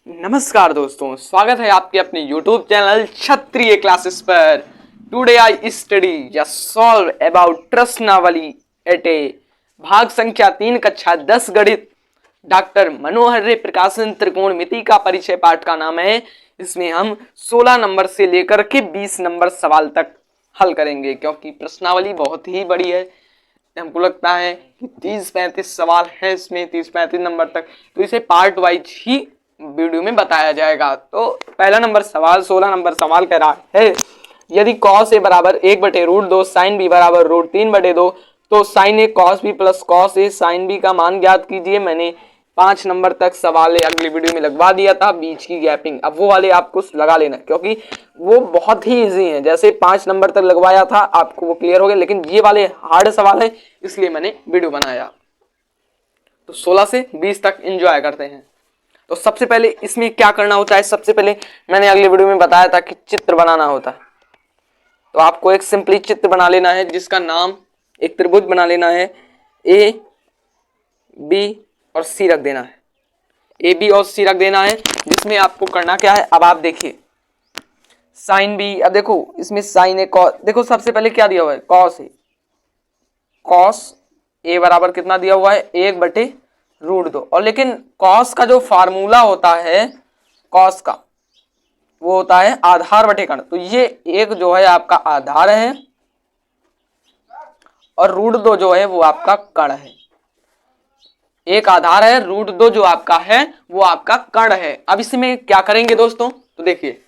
नमस्कार दोस्तों, स्वागत है आपके अपने YouTube चैनल क्षत्रिय क्लासेस पर। टुडे आई स्टडी या सॉल्व अबाउट प्रश्नावली एट ए भाग संख्या 3 कक्षा 10 गणित डॉक्टर मनोहर रे प्रकाशन त्रिकोणमिति का परिचय पाठ का नाम है। इसमें हम 16 नंबर से लेकर के 20 नंबर सवाल तक हल करेंगे, क्योंकि प्रश्नावली बहुत ही बड़ी है। हमको लगता है कि 30-35 सवाल है इसमें, 30-35 नंबर तक, तो इसे पार्ट वाइज ही वीडियो में बताया जाएगा। तो पहला नंबर सवाल 16 नंबर सवाल कह रहा है, यदि cos a बराबर 1/√2 sin b बराबर √3/2 तो sin a cos b plus cos a sin b का मान ज्ञात कीजिए। मैंने 5 नंबर तक सवाल अगली वीडियो में लगवा दिया था, बीच की गैपिंग अब वो वाले आपको लगा लेना, क्योंकि वो बहुत ही इजी है। जैसे 5 नंबर तक लगवाया था आपको वो क्लियर हो गया, लेकिन ये वाले हार्ड सवाल है, इसलिए मैंने वीडियो बनाया। तो 16 से 20 तक एंजॉय करते हैं। तो सबसे पहले इसमें क्या करना होता है, सबसे पहले मैंने अगले वीडियो में बताया था कि चित्र बनाना होता है। तो आपको एक सिंपली चित्र बना लेना है, जिसका नाम एक त्रिभुज बना लेना है, ए बी और सी रख देना है। ए बी और सी रख देना है, जिसमें आपको करना क्या है, अब आप देखिए साइन बी। अब देखो इसमें साइन ए कॉस, देखो सबसे पहले क्या दिया हुआ है, कॉस ए। कॉस ए बराबर कितना दिया हुआ है, 1/√2। और लेकिन कॉस का जो फार्मूला होता है, कॉस का वो होता है आधार बटे कर्ण। तो ये एक जो है आपका आधार है और √2 जो है वो आपका कर्ण है। एक आधार है, √2 जो आपका है वो आपका कर्ण है। अब इसमें क्या करेंगे दोस्तों, तो देखिए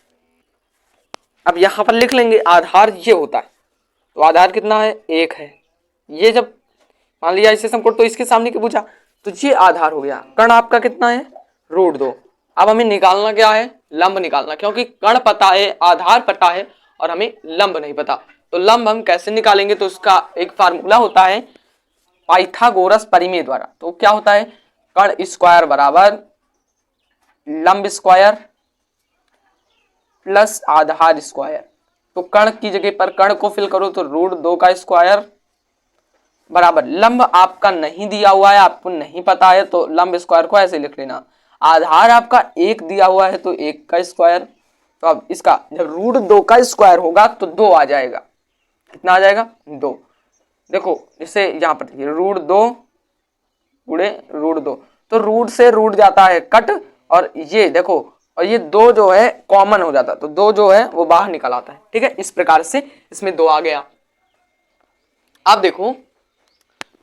अब यहां पर लिख लेंगे आधार ये होता है। तो आधार कितना है, 1 है। ये जब मान लिया इसे समकोण, तो इसके सामने क्या पूछा, तो ये आधार हो गया। कर्ण आपका कितना है, √2। अब हमें निकालना क्या है, लंब निकालना, क्योंकि कर्ण पता है, आधार पता है और हमें लंब नहीं पता। तो लंब हम कैसे निकालेंगे, तो उसका एक फार्मूला होता है पाइथागोरस परिमेय द्वारा। तो क्या होता है, कर्ण स्क्वायर बराबर लंब स्क्वायर प्लस आधार स्क्वायर। तो कर्ण की जगह पर कर्ण को फिल करो तो √2 का स्क्वायर बराबर लंब आपका नहीं दिया हुआ है, आपको नहीं पता है, तो लंब स्क्वायर को ऐसे लिख लेना। आधार आपका 1 दिया हुआ है तो 1 का स्क्वायर। तो अब इसका जब √2 का स्क्वायर होगा तो 2 आ जाएगा। कितना आ जाएगा, 2। देखो जैसे यहाँ पर √2 गुणे √2, तो रूट से रूट जाता है कट, और ये देखो, और ये 2 जो है कॉमन हो जाता है, तो 2 जो है वो बाहर निकल आता है। ठीक है, इस प्रकार से इसमें 2 आ गया। अब देखो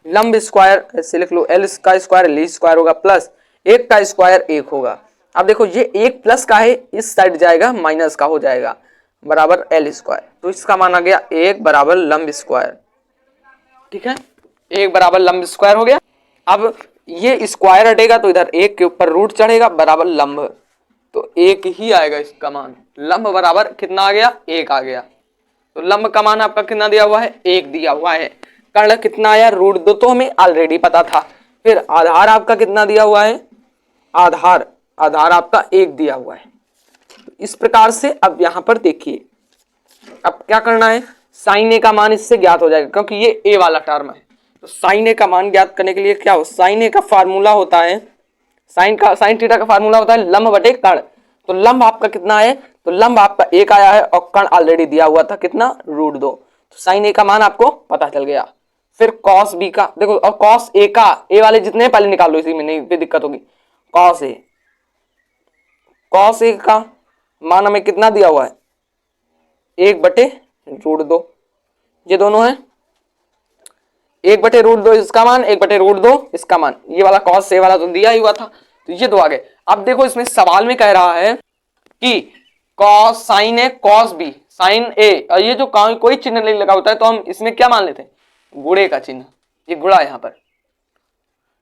लंब स्क्वायर ऐसे लिख लो, एल का स्क्वायर एल स्क्वायर होगा प्लस 1 का स्क्वायर 1 होगा। अब देखो ये 1 प्लस का है, इस साइड जाएगा माइनस का हो जाएगा, बराबर एल स्क्वायर। तो इसका मान आ गया 1 बराबर लंब स्क्वायर। ठीक है, 1 बराबर लंब स्क्वायर हो गया। अब ये स्क्वायर हटेगा तो इधर 1 के ऊपर रूट चढ़ेगा, बराबर लंब। तो 1 ही आएगा इसका मान। लंब बराबर कितना आ गया, 1 आ गया। तो लंब का मान आपका कितना दिया हुआ है, 1 दिया हुआ है। कर्ण कितना आया, √2 तो हमें ऑलरेडी पता था। फिर आधार आपका कितना दिया हुआ है, आधार आपका 1 दिया हुआ है। तो इस प्रकार से अब यहां पर देखिए, अब क्या करना है, साइन ए का मान इससे ज्ञात हो जाएगा, क्योंकि ये ए वाला टर्म है। तो साइन ए का मान ज्ञात करने के लिए क्या हो, साइन ए का फार्मूला होता है, साइन थीटा का फार्मूला होता है लंब बटे कर्ण। तो लंब आपका कितना है, तो लंब आपका 1 आया है और कर्ण ऑलरेडी दिया हुआ था कितना, √2। तो साइन ए का मान आपको पता चल गया। फिर कॉस बी का देखो, और कॉस ए का, ए वाले जितने पहले निकाल लो, इसी में नहीं फिर दिक्कत होगी। कॉस ए का मान हमें कितना दिया हुआ है, 1/√2। ये दोनों है 1/√2 इसका मान, 1/√2 इसका मान। ये वाला कॉस ए वाला तो दिया ही हुआ था, तो ये 2 आ गए। अब देखो इसमें सवाल में कह रहा है कि कॉस साइन ए कॉस बी साइन ए, और ये जो कोई चिन्ह नहीं लगा होता है तो हम इसमें क्या मान लेते हैं, गुणे का चिन्ह। ये गुणा यहाँ पर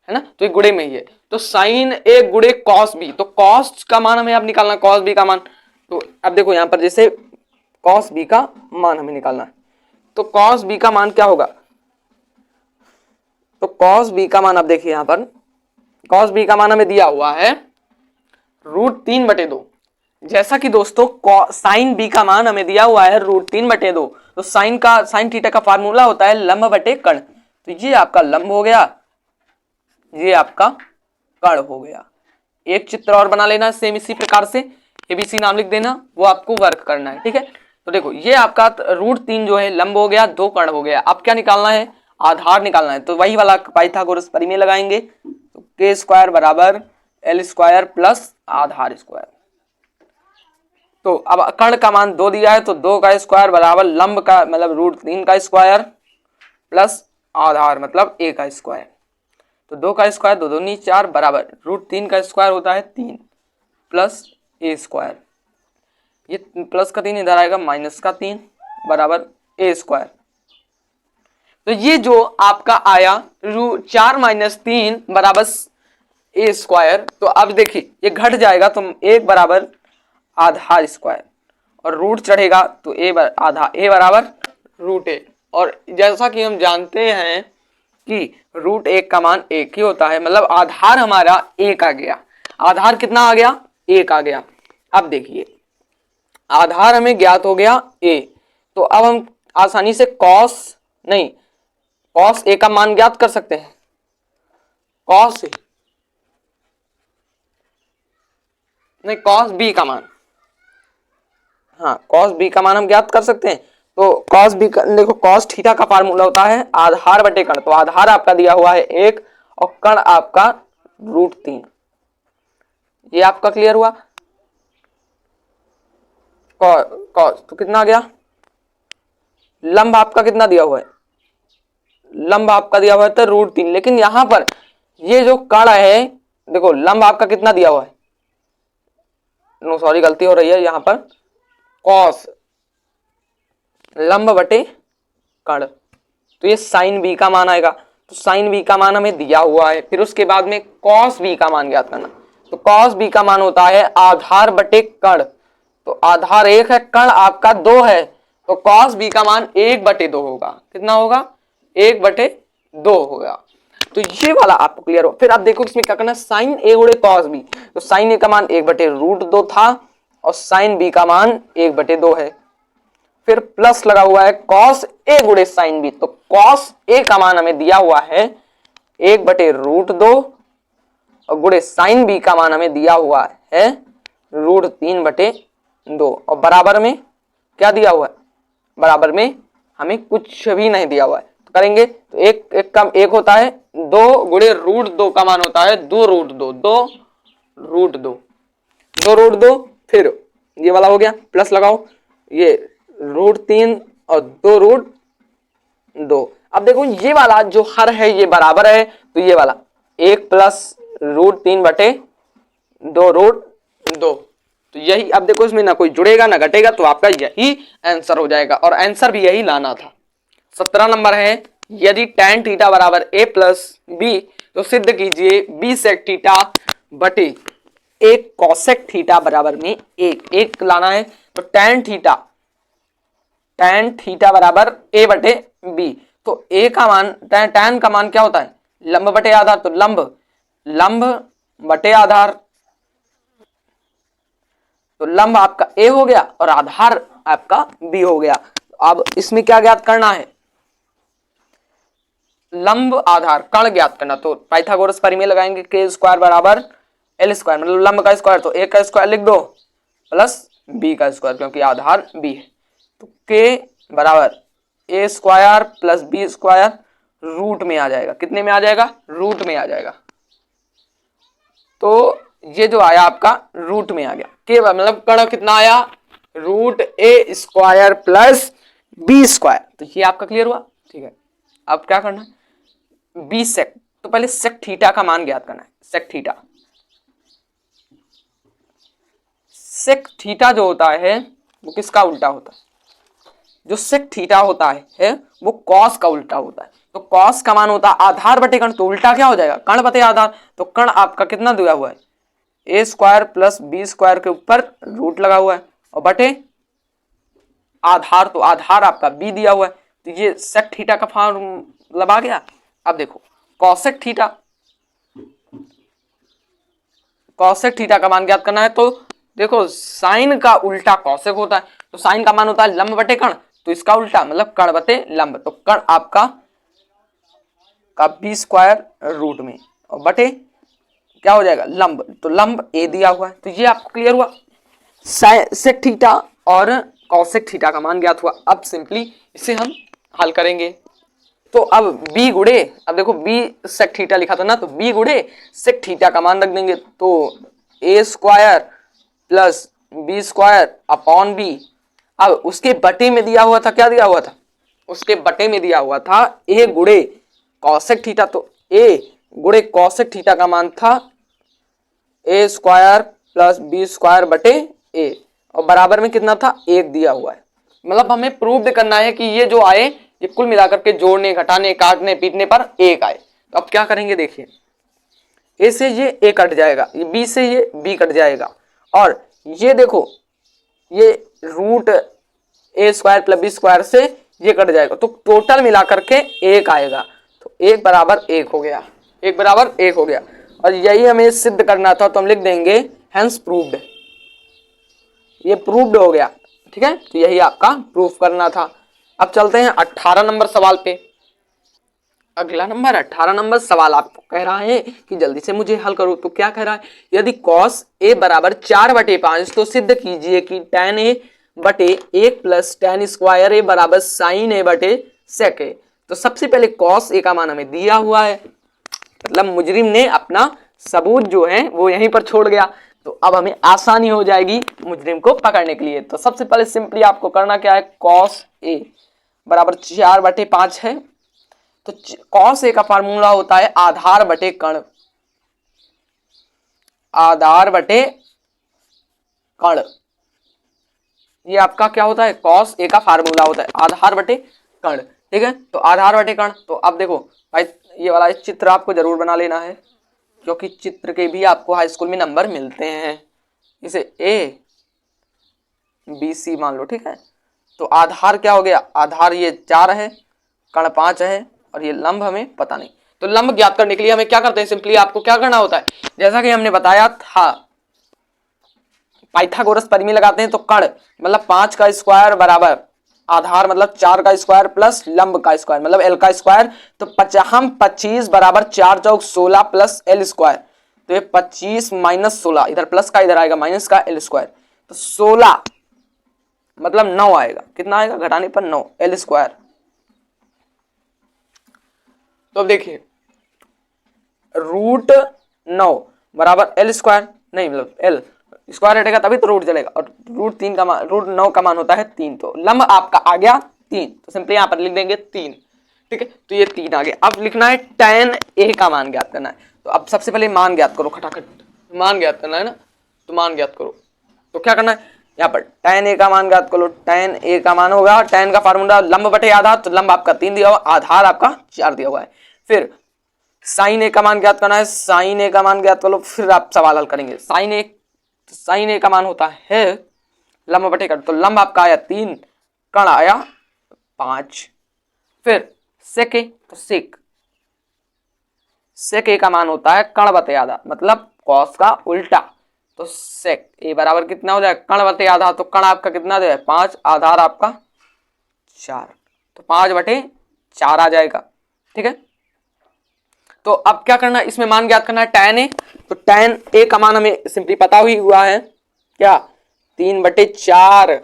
है ना, तो ये गुणे में ही है। तो साइन ए गुणे कॉस बी, तो कॉस का मान हमें अब निकालना, कॉस बी का मान। तो अब देखो यहाँ पर जैसे कॉस बी का मान हमें निकालना है, तो कॉस बी का मान क्या होगा, तो कॉस बी का मान अब देखिए यहाँ पर कॉस बी का मान हमें दिया हुआ है √3/2। जैसा कि दोस्तों साइन बी का मान हमें दिया हुआ है √3/2, तो साइन थीटा का फार्मूला होता है लंब बटे कर्ण। तो ये आपका लंब हो गया, ये आपका कर्ण हो गया। एक चित्र और बना लेना सेम इसी प्रकार से, ABC नाम लिख देना, वो आपको वर्क करना है। ठीक है, तो देखो ये आपका √3 जो है लंब हो गया, 2 कर्ण हो गया। अब क्या निकालना है, आधार निकालना है। तो वही वाला पाइथागोरस प्रमेय लगाएंगे, तो k² बराबर L² प्लस आधार स्क्वायर। तो अब कर्ण का मान 2 दिया है, तो 2 का स्क्वायर बराबर लंब का मतलब √3 का स्क्वायर प्लस आधार मतलब a का स्क्वायर। तो 2 का स्क्वायर 2 दूनी 4 बराबर √3 का स्क्वायर होता है 3 प्लस a²। ये प्लस का 3 इधर आएगा, माइनस का 3 बराबर a²। तो ये जो आपका आया 4 - 3 बराबर a²। तो अब देखिए ये घट जाएगा, तो 1 बराबर आधार स्क्वायर और रूट चढ़ेगा तो a बराबर √a। और जैसा कि हम जानते हैं कि √1 का मान 1 ही होता है, मतलब आधार हमारा 1 आ गया। आधार कितना आ गया, 1 आ गया। अब देखिए आधार हमें ज्ञात हो गया a, तो अब हम आसानी से cos a का मान ज्ञात कर सकते हैं। cos b का मान, हाँ cos b का मान हम ज्ञात कर सकते हैं। तो cos b का देखो, cos थीटा का फार्मूला होता है आधार बटे कर्ण। तो आधार आपका दिया हुआ है 1 और कर्ण आपका √3। ये आपका क्लियर हुआ। cos तो कितना आ गया, लंब आपका कितना दिया हुआ है, लंब आपका दिया हुआ है तो √3। लेकिन यहां पर ये जो कर्ण है देखो, लंब आपका कितना दिया हुआ है, नो सॉरी गलती हो रही है यहाँ पर, cos लंब बटे कर्ण। तो ये sin b का मान आएगा। तो sin b का मान हमें दिया हुआ है, फिर उसके बाद में cos b का मान ज्ञात करना। तो cos b का मान होता है आधार बटे कर्ण। तो आधार 1 है, कर्ण आपका 2 है, तो cos b का मान 1/2 होगा। कितना होगा, 1/2 होगा। तो ये वाला आपको क्लियर हो। फिर आप देखो इसमें क्या करना, sin a गुणे cos b। तो sin a का मान 1/√2 था और sin b का मान 1/2 है। फिर प्लस लगा हुआ है cos a गुणे sin b। तो cos a का मान हमें दिया हुआ है 1/√2 और गुणे sin b का मान हमें दिया हुआ है √3/2। और बराबर में क्या दिया हुआ है, बराबर में हमें कुछ भी नहीं दिया हुआ है। तो करेंगे तो एक कम 1 होता है, 2 गुणे √2 का मान होता है 2√2। फिर ये वाला हो गया, प्लस लगाओ, ये √3 और 2√2। अब देखो ये वाला जो हर है ये बराबर है, तो ये वाला 1 प्लस √3/2√2। तो यही, अब देखो इसमें ना कोई जुड़ेगा ना घटेगा, तो आपका यही आंसर हो जाएगा। और आंसर भी यही लाना था। 17 नंबर है, यदि tan थीटा बराबर a प्लस b, तो सिद्ध कीजिए b sec थीटा बटे 1 cosec थीटा बराबर में 1 लाना है। तो tan थीटा बराबर a बटे b। तो a का मान, tan का मान क्या होता है, लंब बटे आधार। तो लंब बटे आधार, तो लंब आपका a हो गया और आधार आपका b हो गया। अब इसमें क्या ज्ञात करना है, लंब आधार कर्ण ज्ञात करना। तो पाइथागोरस प्रमेय लगाएंगे, k² बराबर L², मतलब लंब का स्क्वायर, तो a का स्क्वायर लिख दो प्लस b का स्क्वायर, क्योंकि आधार b है। तो k बराबर a² प्लस b² रूट में आ जाएगा। कितने में आ जाएगा, रूट में आ जाएगा। तो ये जो आया आपका रूट में आ गया, के मतलब कर्ण कितना आया, √a² प्लस b²। तो ये आपका क्लियर हुआ। ठीक है, अब क्या करना है, b sec, तो पहले sec थीटा का मान ज्ञात करना है। sec थीटा जो होता है वो किसका उल्टा होता है, जो sec थीटा होता है वो cos का उल्टा होता है। तो cos का मान होता है आधार बटे कर्ण, तो उल्टा क्या हो जाएगा, कर्ण बटे आधार। तो कर्ण आपका कितना दिया हुआ है, a² प्लस b² के ऊपर रूट लगा हुआ है और बटे आधार, तो आधार आपका b दिया हुआ है। तो ये sec थीटा का फॉर्मूला आ गया। अब देखो cosec थीटा का मान ज्ञात करना है। तो देखो साइन का उल्टा cosec होता है, तो साइन का मान होता है लंब बटे कर्ण, तो इसका उल्टा मतलब कर्ण बटे लंब। तो कर्ण आपका b² रूट में और बटे क्या हो जाएगा लंब, तो लंब ए दिया हुआ है, तो ये आपको क्लियर हुआ। सेक थीटा और कॉसेक थीटा का मान ज्ञात हुआ। अब सिंपली इसे हम हल करेंगे। तो अब b गुड़े, अब देखो b सेक थीटा लिखा था ना, तो b गुड़े सेक थीटा का मान रख देंगे, तो a square plus B square upon B. अब उसके बटे में दिया हुआ था, क्या दिया हुआ था, उसके बटे में दिया हुआ था a गुड़े कॉसेक थीटा, तो a गुड़े कॉसेक थीटा का मान था a square plus B square बटे a, और बराबर में कितना था, 1 दिया हुआ है। मतलब हमें प्रूव करना है कि ये जो आए ये कुल मिलाकर के जोड़ने घटाने काटने पीटने पर 1 आए। तो अब क्या करेंगे, देखिए a से ये a कट जाएगा, ये b से ये b कट जाएगा, और ये देखो ये root a square plus B square से ये कट जाएगा, तो टोटल मिलाकर के 1 आएगा। तो 1 बराबर 1 हो गया, 1 बराबर 1 हो गया, और यही हमें सिद्ध करना था, तो हम लिख देंगे हेंस प्रूव्ड, ये प्रूव्ड हो गया। ठीक है, तो यही आपका प्रूफ करना था। अब चलते हैं 18 नंबर सवाल पे। अगला नंबर 18 नंबर सवाल आपको कह रहा है कि जल्दी से मुझे हल करो। तो क्या कह रहा है, यदि cos a बराबर 4/5 तो सिद्ध कीजिए कि tan a बटे 1 प्लस tan स्क्वायर a बराबर sin a बटे sec a। तो सबसे पहले cos a का मान हमें दिया हुआ है, मतलब मुजरिम ने अपना सबूत जो है वो यहीं पर छोड़ गया, तो अब हमें आसानी हो जाएगी मुजरिम को पकड़ने के लिए। तो सबसे पहले सिंपली आपको करना क्या है, cos a बराबर 4/5 है, तो cos a का फार्मूला होता है आधार बटे कण, आधार बटे कण, ये आपका क्या होता है, cos a का फार्मूला होता है आधार बटे कण। ठीक है, तो आधार बटे कण, तो अब देखो भाई ये वाला चित्र आपको जरूर बना लेना है, क्योंकि चित्र के भी आपको हाई स्कूल में नंबर मिलते हैं। इसे a b c मान लो, ठीक है। तो आधार क्या हो गया, आधार ये 4 है, कण 5 है, और ये लंब हमें पता नहीं। तो लंब ज्ञात करने के लिए हमें क्या करते हैं, सिंपली आपको क्या करना होता है, जैसा कि हमने बताया था पाइथागोरस परिमेय लगाते हैं, तो कण मतलब 5 का स्क्वायर बराबर आधार मतलब 4 का स्क्वायर प्लस लंब का स्क्वायर मतलब l का स्क्वायर। तो 25 बराबर 4 चौक 16 प्लस l स्क्वायर, तो ये 25 माइनस 16, इधर प्लस का इधर आएगा माइनस का l स्क्वायर, तो 16 मतलब 9 आएगा, कितना आएगा घटाने पर 9 l स्क्वायर। तो अब देखिए रूट 9 बराबर l स्क्वायर, नहीं मतलब l स्क्वायर हटेगा तभी तो रूट चलेगा, और रूट 9 का मान होता है 3, तो लंब आपका आ गया 3, तो सिंपली यहाँ पर लिख देंगे 3। ठीक है, तो ये 3 आ गया। अब लिखना है tan a का मान ज्ञात करना है, तो अब सबसे पहले मान ज्ञात करो, खटाखट मान ज्ञात करना है ना, तो मान ज्ञात करो। तो क्या करना है, यहाँ पर tan a का मान ज्ञात करो, tan a का मान होगा, tan का फार्मूला लंब बटे आधार, तो लंब आपका 3 दिया हुआ, आधार आपका 4 दिया हुआ है। फिर साइन ए का मान ज्ञात करना है, साइन ए का मान ज्ञात कर लो, फिर आप सवाल हल करेंगे। साइन ए का मान होता है लंब बटे कण, तो लंब आपका आया 3, कण आया 5। फिर सेक ए, तो सेक ए का मान होता है कण बटे आधा मतलब कॉस का उल्टा, तो सेक ए बराबर कितना हो जाएगा, कण बटे आधा, तो कण आपका कितना दे 5, आधार आपका 4, तो 5/4 आ जाएगा। ठीक है, तो अब क्या करना है, इसमें मान ज्ञात करना है tan a, तो tan a का मान हमें सिंपली पता ही हुआ है, क्या 3/4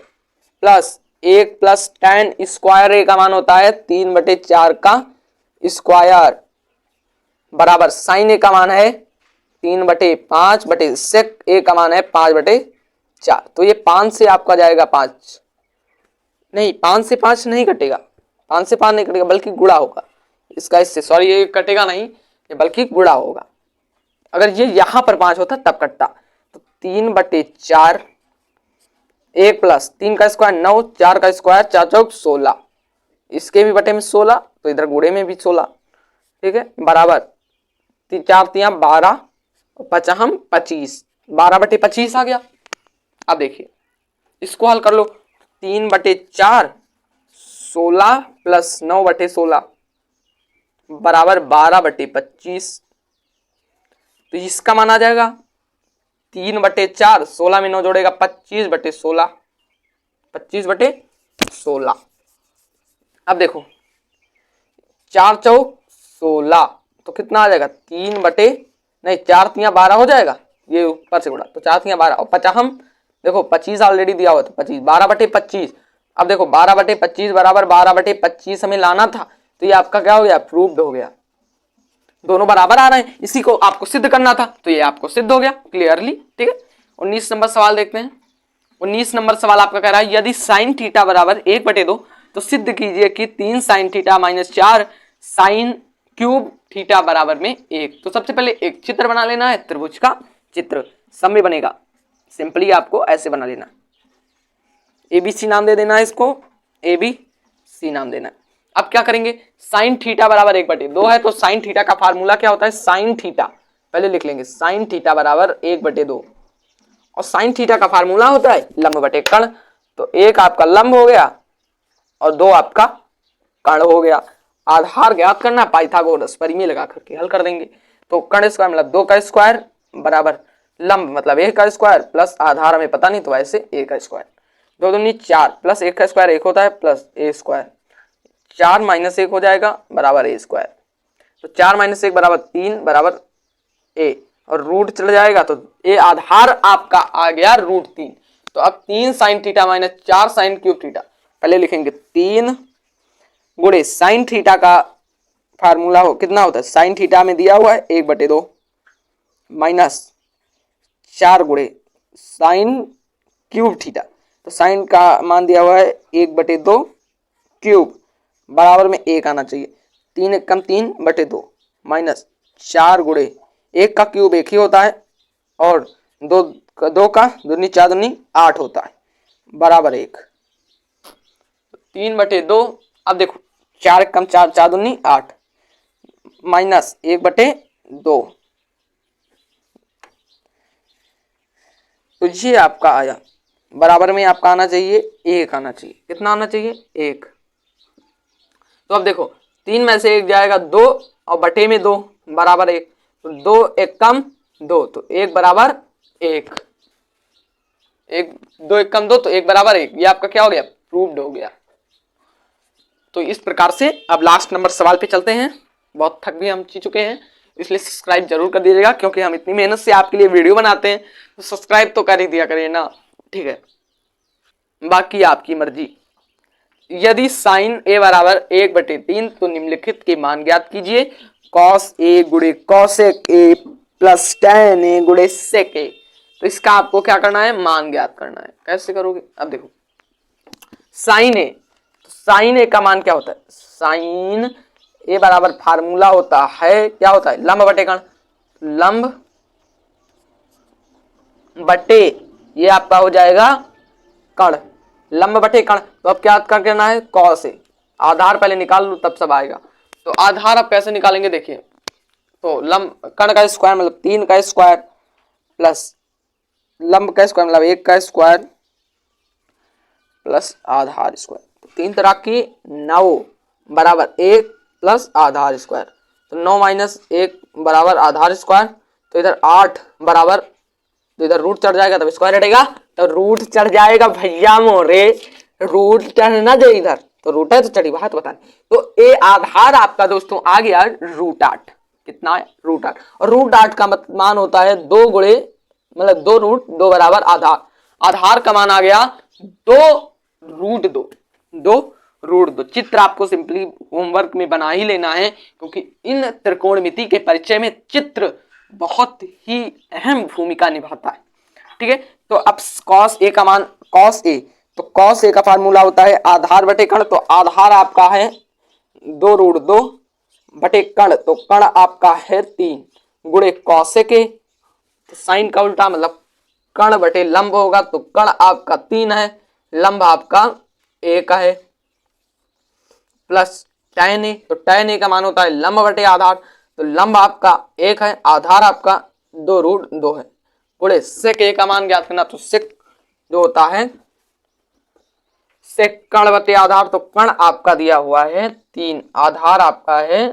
plus 1 plus tan square a का मान होता है 3/4 का स्क्वायर बराबर साइन a का मान है 3/5 बटे सेक a का मान है 5/4, तो ये 5 से आपका जाएगा 5, नहीं 5 से 5 नहीं कटेगा, 5 से 5 नहीं कटेगा बल्कि गुणा होगा इसका इससे, सॉरी ये कटेगा नहीं, ये बल्कि गुणा होगा। अगर ये यहां पर 5 होता तब कटता, तो 3/4 1 प्लस 3 का स्क्वायर 9, 4 का स्क्वायर 4 चौक 16, इसके भी बटे में 16, तो इधर गुणे में भी 16। ठीक है, बराबर 4 3 12 5 25, 12/25 आ गया। अब देखिए इसको हल कर लो, 3/4 16 प्लस 9/16 बराबर 12/25, तो इसका मान आ जाएगा 3/4, 16 में 9 जोड़ेगा 25/16, 25/16। अब देखो 4 चौक 16, तो कितना आ जाएगा 3/16, नहीं, 4 तियां 12 हो जाएगा, ये ऊपर से उड़ा तो 4 तियां 12 और 50 हम देखो 25 ऑलरेडी दिया हुआ था, 25 12/25। अब देखो 12/25 बराबर 12/25 हमें लाना था, तो ये आपका क्या हो गया, प्रूव्ड हो गया। दोनों बराबर आ रहे हैं, इसी को आपको सिद्ध करना था, तो ये आपको सिद्ध हो गया क्लियरली। ठीक है, 19 नंबर सवाल देखते हैं। 19 नंबर सवाल आपका कह रहा है यदि साइन थीटा बराबर 1/2 तो सिद्ध कीजिए कि 3 sine theta minus 4 sine cube theta बराबर में 1। तो सबसे पहले एक चित्र बना लेना है, त्रिभुज का चित्र समय बनेगा, सिंपली आपको ऐसे बना लेना, ABC नाम दे देना है इसको, ABC नाम देना है। अब क्या करेंगे, साइन थीटा बराबर 1/2 है, तो साइन थीटा का फार्मूला क्या होता है, साइन थीटा पहले लिख लेंगे, साइन थीटा बराबर 1/2 और साइन थीटा का फार्मूला होता है लंब बटे कर्ण। तो 1 आपका लंब हो गया और 2 आपका कर्ण हो गया। आधार ज्ञात करना, पाइथागोरस परिमेय लगा करके हल कर देंगे। तो कर्ण स्क्वायर मतलब 2 का स्क्वायर बराबर लंब मतलब 1 का स्क्वायर प्लस आधार हमें पता नहीं तो वैसे 1 का स्क्वायर, 2 दूनी 4 प्लस 1 का स्क्वायर 1 होता है प्लस a स्क्वायर, 4 माइनस 1 हो जाएगा बराबर a स्क्वायर। तो 4 माइनस 1 बराबर 3 बराबर a और रूट चल जाएगा, तो a आधार आपका आ गया √3। तो अब 3 sine theta minus 4 sine cube theta, पहले लिखेंगे 3 गुणे साइन थीटा का फार्मूला हो कितना होता है, साइन थीटा में दिया हुआ है 1/2 माइनस 4 गुणे साइन क्यूब थीटा, तो साइन का मान दिया हुआ है 1/2 क्यूब बराबर में 1 आना चाहिए, 3 एकम 3/2 माइनस 4 गुणे 1 का क्यूब 1 ही होता है और 2 का दूनी 4 दूनी 8 होता है बराबर 1, 3/2। अब देखो 4 एकम 4 4 दूनी 8 माइनस 1/2, तो ये आपका आया बराबर में आपका आना चाहिए 1 आना चाहिए, कितना आना चाहिए 1। तो अब देखो 3 में से 1 जाएगा 2 और बटे में 2 बराबर 1, तो 2 एकम 2 तो 1 बराबर 1, 2 एकम 2 तो 1 बराबर 1, ये आपका क्या हो गया, प्रूव्ड हो गया। तो इस प्रकार से अब लास्ट नंबर सवाल पे चलते हैं, बहुत थक भी हम चुके हैं, इसलिए सब्सक्राइब जरूर कर दीजिएगा, क्योंकि हम इतनी मेहनत से आपके लिए वीडियो बनाते हैं, तो सब्सक्राइब तो कर ही दिया करिए ना, ठीक है, बाकी आपकी मर्जी। यदि साइन a बराबर 1/3 तो निम्नलिखित के मान ज्ञात कीजिए, cos a गुणे cosec a plus tan a गुणे sec a। तो इसका आपको क्या करना है, मान ज्ञात करना है। कैसे करोगे, अब देखो साइन a, तो साइन a का मान क्या होता है, साइन a बराबर फार्मूला होता है, क्या होता है, लंब बटे कर्ण, लंब बटे ये आपका हो जाएगा कर्ण, लंब बटे कर्ण। तो अब क्या करना है, कॉस ए, आधार पहले निकाल लो तब सब आएगा। तो आधार अब कैसे निकालेंगे देखिए, तो लंब कर्ण का स्क्वायर मतलब 3 का स्क्वायर प्लस लंब का स्क्वायर मतलब 1 का स्क्वायर प्लस आधार स्क्वायर, तो 3 तरह की 9 बराबर 1 प्लस आधार स्क्वायर, तो 9 माइनस 1 बराबर आधार स्क्वायर, तो इधर 8 बराबर, तो इधर रूट चढ़ जाएगा तब स्क्वायर हटेगा, तो रूट चढ़ जाएगा भैया मोरे, रूट चढ़ना दे इधर, तो रूट है तो चढ़ी बात बता। तो ए आधार आपका दोस्तों आ गया √8, कितना है √8, और √8 का मान होता है 2 गुणे मतलब 2√2 बराबर आधार, आधार का मान आ गया 2√2, 2√2। चित्र आपको सिंपली होमवर्क में बना ही लेना है, क्योंकि इन त्रिकोणमिति के परिचय में चित्र बहुत ही अहम भूमिका निभाता है, ठीक है। तो अब cos a का मान cos a, तो cos a का फार्मूला होता है आधार बटे कर्ण, तो आधार आपका है 2√2 बटे कर्ण, तो कर्ण आपका है 3 गुणे cosec a, तो साइन का उल्टा मतलब कर्ण बटे लंब होगा, तो कर्ण आपका 3 है, लंब आपका 1 है, प्लस tan a, तो tan a का मान होता है लंब बटे आधार, तो लंब आपका 1 है, आधार आपका 2√2 है, गुणे sec a का मान ज्ञात करना, तो sec जो होता है sec कर्ण बटे आधार, तो कर्ण आपका दिया हुआ है 3, आधार आपका है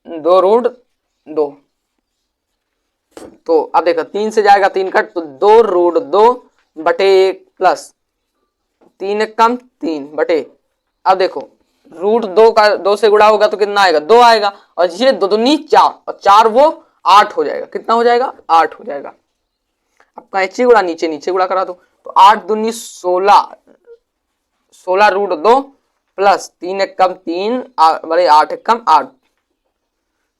2√2, तो अब देखो 3 से जाएगा 3 कट, तो 2√2 बटे 1 प्लस 3 कम 3 बटे, अब देखो √2 का 2 से गुणा होगा तो कितना आएगा 2 आएगा, और ये 2 दूनी 4 और 4 वो 8 हो जाएगा। कितना हो जाएगा? 8 हो जाएगा। अब कैंची गुणा नीचे, नीचे गुणा करा दो तो 8 दूनी 16, 16 रूट 2 प्लस 3 एक कम 3 बड़े 8 एक कम 8,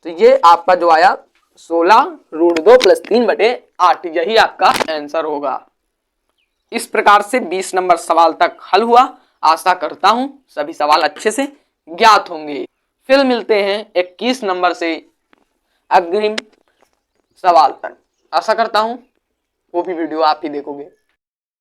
तो ये आपका जो आया 16 रूट 2 प्लस 3/8, यही आपका आंसर होगा। इस प्रकार से 20 नंबर सवाल तक हल हुआ। आशा करता हूं सभी सवाल अच्छे से ज्ञात होंगे। फिर मिलते हैं 21 नंबर से अग्रिम सवाल तक। आशा करता हूं वो भी वीडियो आप ही देखोगे।